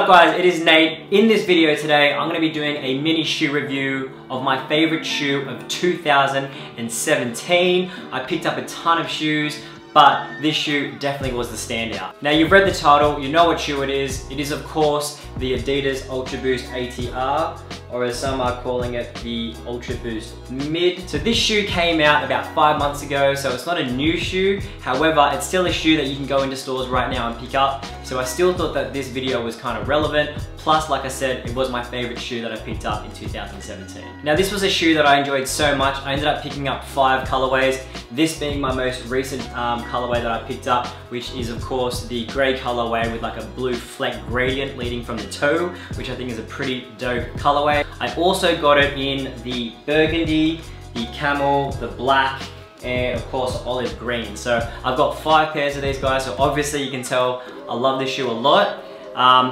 up guys, it is Nate. In this video today, I'm going to be doing a mini shoe review of my favorite shoe of 2017. I picked up a ton of shoes, but this shoe definitely was the standout. Now you've read the title, you know what shoe it is. It is of course the Adidas UltraBOOST ATR, or as some are calling it, the UltraBOOST Mid. So this shoe came out about 5 months ago, so it's not a new shoe. However, it's still a shoe that you can go into stores right now and pick up. So I still thought that this video was kind of relevant. Plus, like I said, it was my favorite shoe that I picked up in 2017. Now this was a shoe that I enjoyed so much, I ended up picking up 5 colorways. This being my most recent colorway that I picked up, which is of course the gray colorway with like a blue fleck gradient leading from the toe, which I think is a pretty dope colorway. I also got it in the burgundy, the camel, the black, and of course olive green. So I've got 5 pairs of these guys, so obviously you can tell I love this shoe a lot.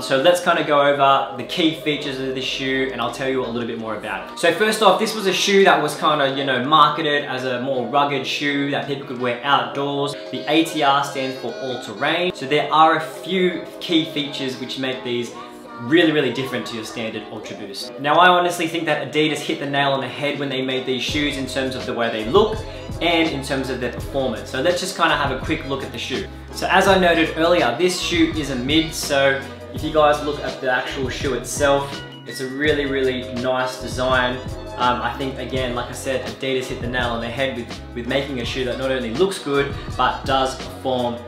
So let's kind of go over the key features of this shoe and I'll tell you a little bit more about it. So first off, this was a shoe that was kind of, you know, marketed as a more rugged shoe that people could wear outdoors. The ATR stands for all terrain. So there are a few key features which make these really different to your standard UltraBOOST. Now I honestly think that Adidas hit the nail on the head when they made these shoes in terms of the way they look and in terms of their performance. So let's just kind of have a quick look at the shoe. So as I noted earlier, this shoe is a mid, so if you guys look at the actual shoe itself, it's a really nice design. I think again, like I said, Adidas hit the nail on the head with making a shoe that not only looks good, but does perform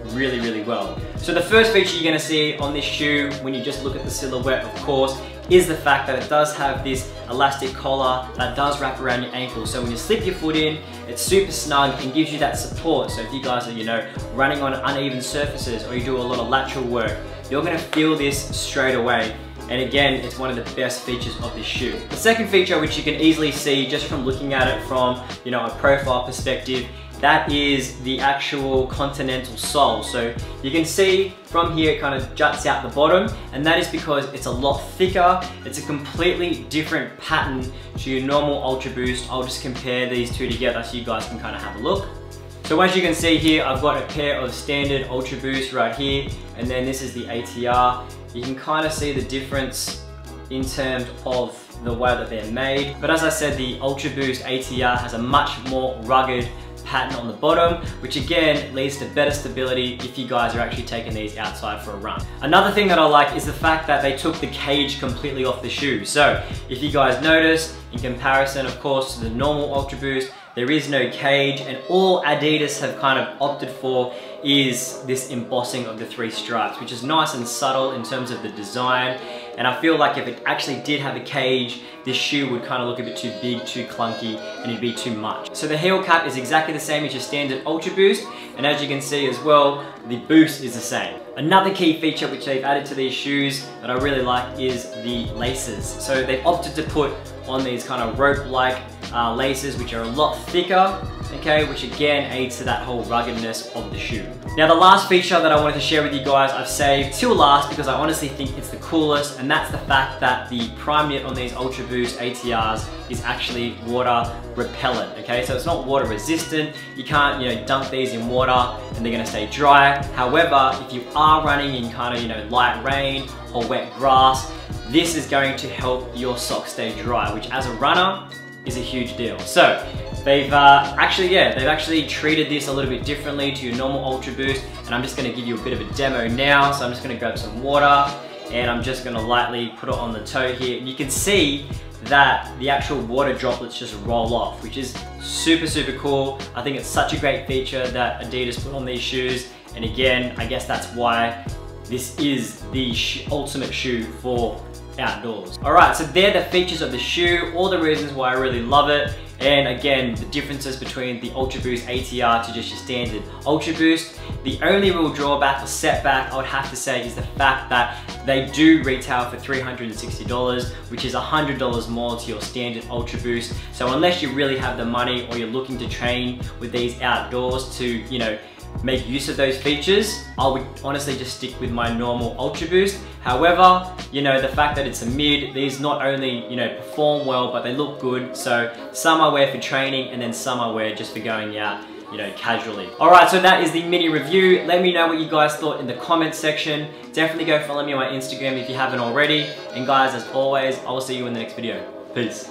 really well. So the first feature you're gonna see on this shoe when you just look at the silhouette, of course, is the fact that it does have this elastic collar that does wrap around your ankle. So when you slip your foot in, it's super snug and gives you that support. So if you guys are, you know, running on uneven surfaces or you do a lot of lateral work, you're gonna feel this straight away. And again, it's one of the best features of this shoe. The second feature, which you can easily see just from looking at it from, you know, a profile perspective, that is the actual continental sole. So you can see from here it kind of juts out the bottom, and that is because it's a lot thicker. It's a completely different pattern to your normal UltraBOOST. I'll just compare these two together so you guys can kind of have a look. So as you can see here, I've got a pair of standard UltraBOOST right here, and then this is the ATR. You can kind of see the difference in terms of the way that they're made. But as I said, the UltraBOOST ATR has a much more rugged pattern on the bottom, which again leads to better stability if you guys are actually taking these outside for a run. Another thing that I like is the fact that they took the cage completely off the shoe. So if you guys notice, in comparison of course to the normal UltraBOOST, there is no cage, and all Adidas have kind of opted for is this embossing of the 3 stripes, which is nice and subtle in terms of the design. And I feel like if it actually did have a cage, this shoe would kind of look a bit too big, too clunky, and it'd be too much. So the heel cap is exactly the same as your standard UltraBOOST, and as you can see as well, the boost is the same. Another key feature which they've added to these shoes that I really like is the laces. So they've opted to put on these kind of rope-like laces, which are a lot thicker, okay, which again aids to that whole ruggedness of the shoe. Now the last feature that I wanted to share with you guys, I've saved till last because I honestly think it's the coolest, and that's the fact that the prime knit on these UltraBOOST ATRs is actually water repellent, okay? So it's not water resistant. You can't, you know, dunk these in water and they're gonna stay dry. However, if you are running in kind of, you know, light rain or wet grass, this is going to help your socks stay dry, which as a runner is a huge deal. So they've actually treated this a little bit differently to your normal UltraBOOST, and I'm just gonna give you a bit of a demo now. So I'm just gonna grab some water and I'm just gonna lightly put it on the toe here. And you can see that the actual water droplets just roll off, which is super cool. I think it's such a great feature that Adidas put on these shoes. And again, I guess that's why this is the ultimate shoe for outdoors. Alright, so they're the features of the shoe, all the reasons why I really love it, and again, the differences between the UltraBOOST ATR to just your standard UltraBOOST. The only real drawback or setback I would have to say is the fact that they do retail for $360, which is $100 more to your standard UltraBOOST. So unless you really have the money or you're looking to train with these outdoors to, you know, make use of those features, I would honestly just stick with my normal UltraBOOST. However, you know, the fact that it's a mid, these not only, you know, perform well, but they look good. So some I wear for training and then some I wear just for going out you know, casually. Alright, so that is the mini review. Let me know what you guys thought in the comments section. Definitely go follow me on my Instagram if you haven't already. And guys, as always, I will see you in the next video. Peace.